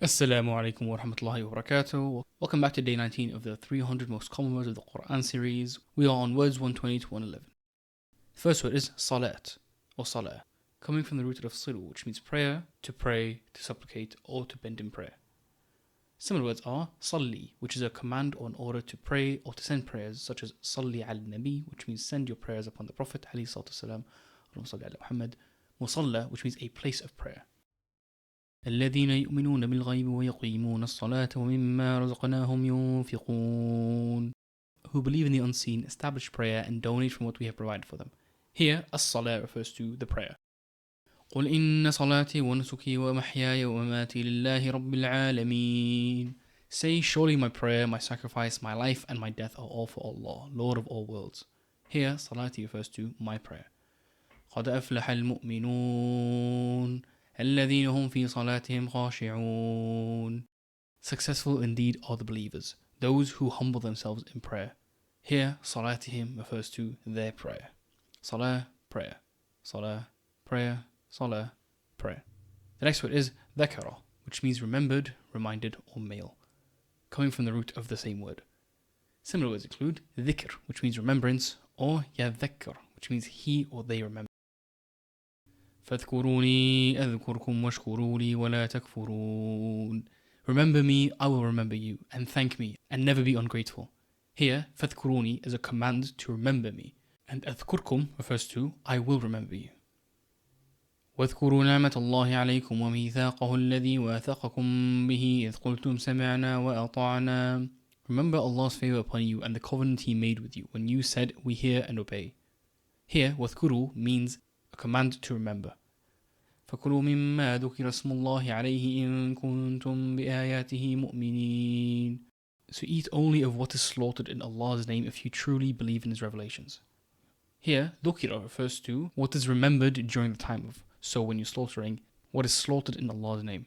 Assalamu alaikum warahmatullahi wabarakatuh. Welcome back to day 19 of the 300 most common words of the Quran series. We are on words 120 to 111. The first word is salat or salah, coming from the root of silu, which means prayer, to pray, to supplicate, or to bend in prayer. Similar words are salli, which is a command or an order to pray or to send prayers, such as salli al nabi, which means send your prayers upon the Prophet, alayhi salatu wasalam, Allahumma salli ala Muhammad. Musalla, which means a place of prayer. الذين يؤمنون بالغيب ويقيمون الصلاة ومما رزقناهم ينفقون, who believe in the unseen, establish prayer and donate from what we have provided for them. Here, as-salah refers to the prayer. قل إن صلاتي ونسكي ومحياي ومماتي لله رب العالمين. Say, surely my prayer, my sacrifice, my life and my death are all for Allah, Lord of all worlds. Here, salati refers to my prayer. قد أفلح المؤمنون الذين هم في صلاتهم خاشعون. Successful indeed are the believers, those who humble themselves in prayer. Here, salatihim refers to their prayer. Salah, prayer. Salah, prayer. Salah, prayer. The next word is dhakara, which means remembered, reminded, or male, coming from the root of the same word. Similar words include dhikr, which means remembrance, or yadhakkar, which means he or they remember. فاذكروني أذكركم واشكروا لي ولا تكفرون. Remember me, I will remember you, and thank me, and never be ungrateful. Here, فاذكروني is a command to remember me, and أذكركم refers to I will remember you. واذكروا نعمة الله عليكم وميثاقه الذي واثقكم به إذ قلتم سمعنا وأطعنا. Remember Allah's favor upon you and the covenant He made with you when you said, we hear and obey. Here, واذكروا means a command to remember. فكلوا مما ذكر اسم الله عليه إن كنتم بآياته مؤمنين. So eat only of what is slaughtered in Allah's name if you truly believe in His revelations. Here, ذكر refers to what is remembered during the time of. So when you're slaughtering, what is slaughtered in Allah's name.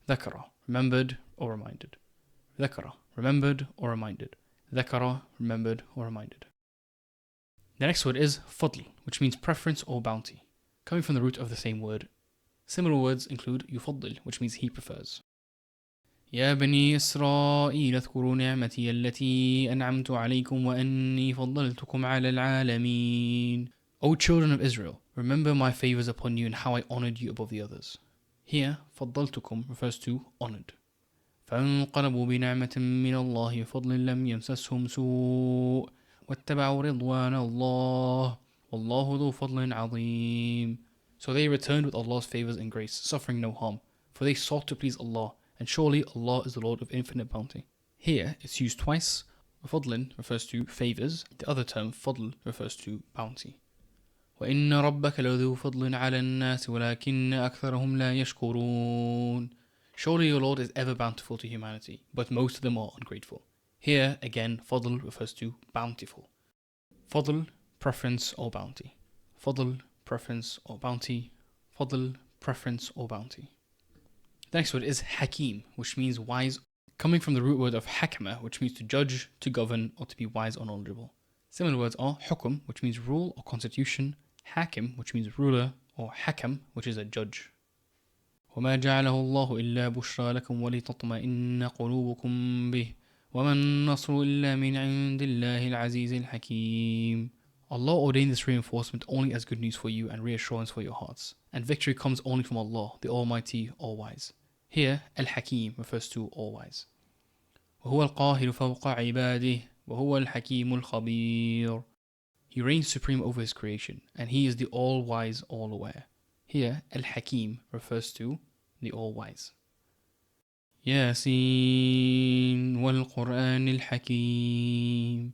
ذكر, remembered or reminded. ذكر, remembered or reminded. ذكر, remembered or reminded. The next word is fadl, which means preference or bounty, coming from the root of the same word. Similar words include يفضل, which means he prefers. يا بني إسرائيل اذكروا نعمتي التي أنعمت عليكم وأني فضلتكم على العالمين. O children of Israel, remember my favors upon you and how I honored you above the others. Here, فضلتكم refers to honored. فانقلبوا بنعمة من الله وفضل لم يمسسهم سوء واتبعوا رضوان الله والله ذو فضل عظيم. So they returned with Allah's favors and grace, suffering no harm, for they sought to please Allah, and surely Allah is the Lord of infinite bounty. Here it's used twice. فضل refers to favors, the other term fadl refers to bounty. وإن ربك لذو فضل على الناس ولكن أكثرهم لا يشكرون. Surely your Lord is ever bountiful to humanity, but most of them are ungrateful. Here, again, fadl refers to bountiful. Fadl, preference or bounty. Fadl, preference or bounty. Fadl, preference or bounty. The next word is hakim, which means wise, coming from the root word of hakama, which means to judge, to govern, or to be wise or knowledgeable. Similar words are hukum, which means rule or constitution, hakim, which means ruler, or hakam, which is a judge. وما جعله الله إلا بشرى لكم ولتطمئن قلوبكم به وما النصر إلا من عند الله العزيز الحكيم. Allah ordained this reinforcement only as good news for you and reassurance for your hearts, and victory comes only from Allah, the Almighty, All-Wise. Here, Al-Hakim refers to All-Wise. وهو القاهر فوق عباده وهو الحكيم الخبير. He reigns supreme over His creation, and He is the All-Wise, All-Aware. Here, Al-Hakim refers to the All-Wise. Yasin wal-Qur'an al-Hakim.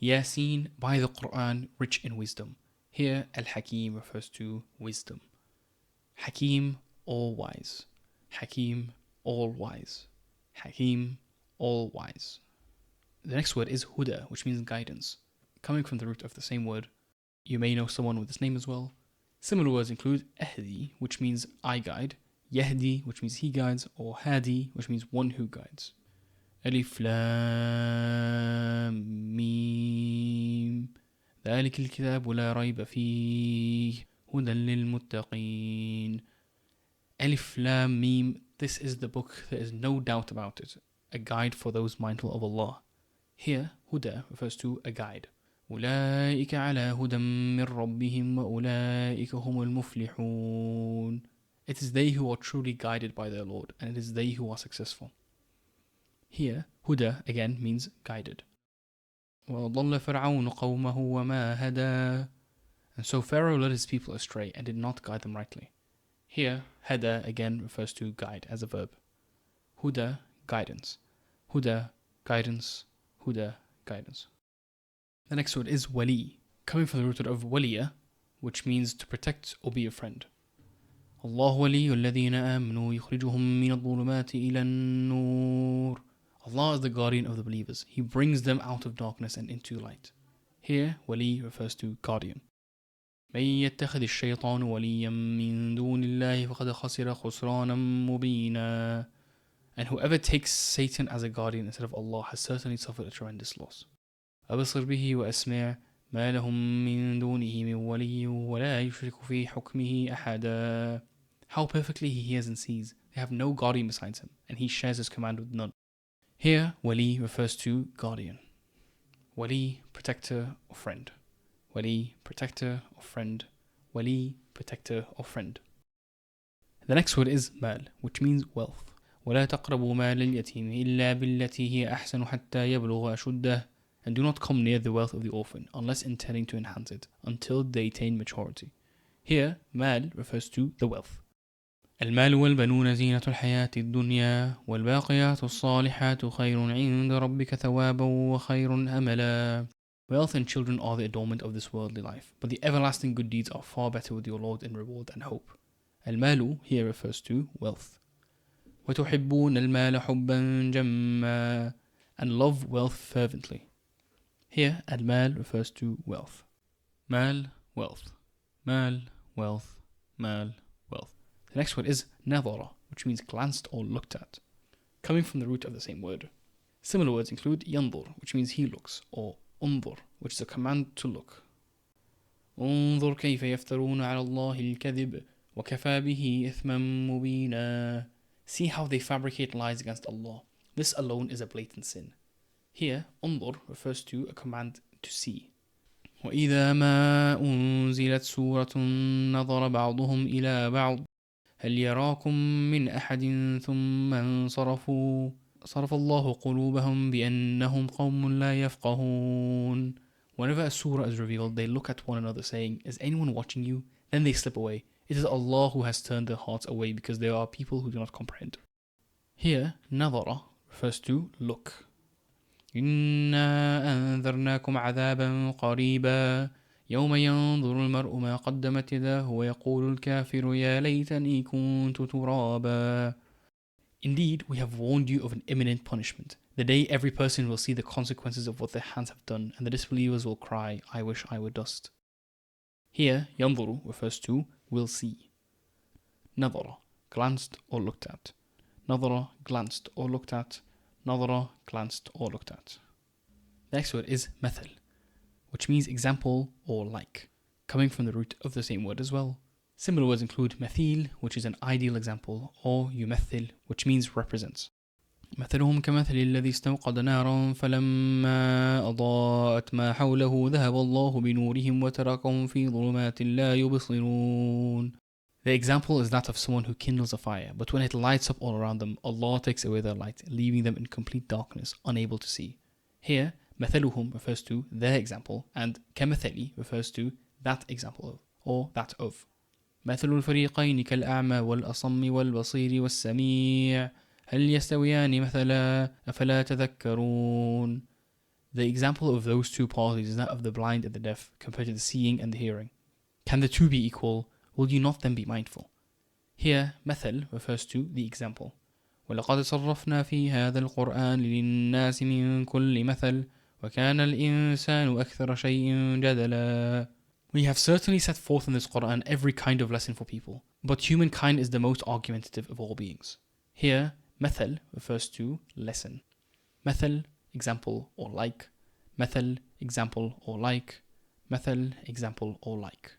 Yasin, by the Quran, rich in wisdom. Here, Al-Hakim refers to wisdom. Hakim, all-wise. Hakim, all-wise. Hakim, all-wise. The next word is huda, which means guidance, coming from the root of the same word. You may know someone with this name as well. Similar words include ahdi, which means I guide, yahdi, which means he guides, or hadi, which means one who guides. ألف لام ميم ذلك الكتاب لا ريب فيه هدى للمتقين. Alif Lam Mim, this is the book, there is no doubt about it, a guide for those mindful of Allah. Here, Huda refers to a guide. أولئك على هدى من ربهم وأولئك هم المفلحون. It is they who are truly guided by their Lord, and it is they who are successful. Here, Huda again means guided. وَضَلَّ فِرْعَوْنُ قَوْمَهُ وَمَا هَدَى. And so Pharaoh led his people astray and did not guide them rightly. Here, Hada again refers to guide as a verb. Huda, guidance. Huda, guidance. Huda, guidance. The next word is wali, coming from the root of waliya, which means to protect or be a friend. Allah waliyu alladhina amanu yukhrijuhum min adh-dhulumati ila an-nur. Allah is the guardian of the believers. He brings them out of darkness and into light. Here, wali refers to guardian. من يتخذ الشيطان وليا من دون الله فقد خسر خسرانا مبينا. And whoever takes Satan as a guardian instead of Allah has certainly suffered a tremendous loss. أبصر به وأسمع ما لهم من دونه من ولي ولا يشرك في حكمه أحدا. How perfectly he hears and sees. They have no guardian besides him, and he shares his command with none. Here, wali refers to guardian. Wali, protector or friend. Wali, protector or friend. Wali, protector or friend. The next word is mal, which means wealth. ولا تقربوا مال اليتيم إلا بالتي هي أحسن حتى يبلغ أشده. And do not come near the wealth of the orphan unless intending to enhance it until they attain maturity. Here, mal refers to the wealth. المال والبنون زينة الحياة الدنيا والباقيات الصالحات خير عند ربك ثوابا وخير أملا. Wealth and children are the adornment of this worldly life, but the everlasting good deeds are far better with your Lord in reward and hope. المال here refers to wealth. وتحبون المال حبا جما. And love wealth fervently. Here, المال refers to wealth. Mal, wealth. Mal, wealth. Mal, wealth. The next word is nadhara, which means glanced or looked at, coming from the root of the same word. Similar words include yandur, which means he looks, or undur, which is a command to look. انظر كيف يفترون على الله الكذب وكفى به إثما مبينا. See how they fabricate lies against Allah. This alone is a blatant sin. Here, انظر refers to a command to see. وإذا ما أنزلت سورة نظر بعضهم إلى بعض هل يراكم من أحد ثم انصرفوا صرف الله قلوبهم بأنهم قوم لا يفقهون. Whenever a surah is revealed, they look at one another saying, is anyone watching you? Then they slip away. It is Allah who has turned their hearts away because there are people who do not comprehend. Here, نظر refers to look. إنا أنذرناكم عذابا قريبا يوم ينظر المرء ما قدمت يداه ويقول الكافر يا ليتني كنت ترابا. Indeed, we have warned you of an imminent punishment. The day every person will see the consequences of what their hands have done, and the disbelievers will cry, I wish I were dust. Here, ينظر refers to will see. نظر, glanced or looked at. نظر, glanced or looked at. نظر, glanced or looked at. The next word is مثل, which means example or like, coming from the root of the same word as well. Similar words include مثيل, which is an ideal example, or يمثل, which means represents. مثلهم كمثل الذي استوقد نارا فلما أضاءت ما حوله ذهب الله بنورهم وتركهم في ظلمات لا يبصرون. The example is that of someone who kindles a fire, but when it lights up all around them, Allah takes away their light, leaving them in complete darkness, unable to see. Here, مثلهم refers to their example, and كمثلي refers to that example of, or that of. مثل الفريقين كالأعمى والأصم والبصير والسميع هل يستويان مثلا أفلا تذكرون. The example of those two parties is that of the blind and the deaf compared to the seeing and the hearing. Can the two be equal? Will you not then be mindful? Here, مثل refers to the example. ولقد صرفنا في هذا القرآن للناس من كل مثل وكان الإنسان أكثر شيء جدلا. We have certainly set forth in this Quran every kind of lesson for people, but humankind is the most argumentative of all beings. Here, مثل refers to lesson. مثل, example or like. مثل, example or like. مثل, example or like.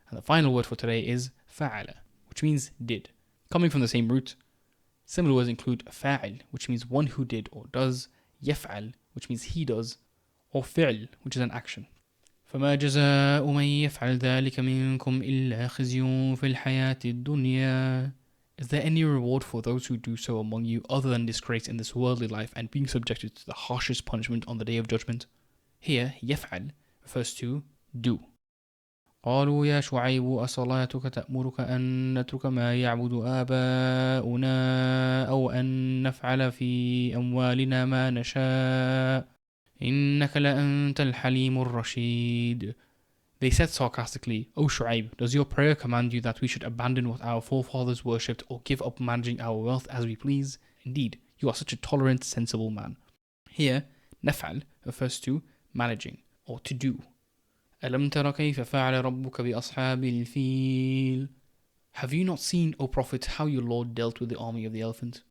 And the final word for today is فعل, which means did. coming from the same root. Similar words include fa'il, which means one who did or does, yaf'al, which means he does, or fi'l, which is an action. فما جزاء من يفعل ذلك منكم إلا خزي في الحياة الدنيا. Is there any reward for those who do so among you other than disgrace in this worldly life and being subjected to the harshest punishment on the day of judgment? Here, يفعل refers to do. قالوا يا شعيب أصلاتك تأمرك أن نترك ما يعبد آباؤنا أو أن نفعل في أموالنا ما نشاء إنك لأنت الحليم الرشيد. They said sarcastically, O Shu'aib, does your prayer command you that we should abandon what our forefathers worshipped or give up managing our wealth as we please? Indeed, you are such a tolerant, sensible man. Here, naf'al refers to managing or to do. أَلَمْ تَرَ كَيْفَ فَعَلَ رَبُّكَ بِأَصْحَابِ الْفِيلِ. Have you not seen, O Prophet, how your Lord dealt with the army of the elephant?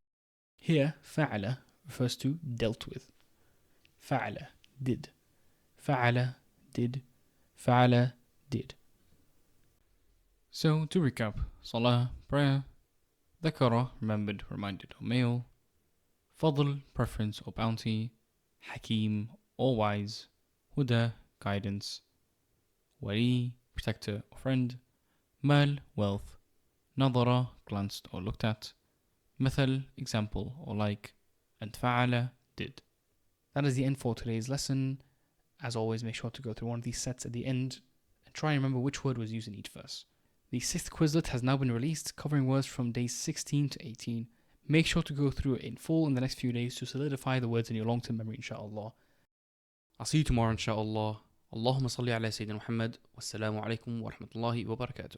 Here, فَعَلَ refers to dealt with. فَعَلَ, did. فَعَلَ, did. فَعَلَ, did. So, to recap, Salah, prayer. ذَكَرَ, remembered, reminded, or male. Fadl, preference or bounty. Hakim, or wise. Huda, guidance. Wali, protector or friend. Mal, wealth. Nadara, glanced or looked at. Mathal, example or like. And fa'ala, did. That is the end for today's lesson. As always, make sure to go through one of these sets at the end and try and remember which word was used in each verse. The 6th Quizlet has now been released, covering words from days 16 to 18. Make sure to go through it in full in the next few days to solidify the words in your long-term memory, inshallah. I'll see you tomorrow, inshallah. Allahumma salli ala Sayyidina Muhammad. Wassalamu alaikum warahmatullahi wabarakatuh.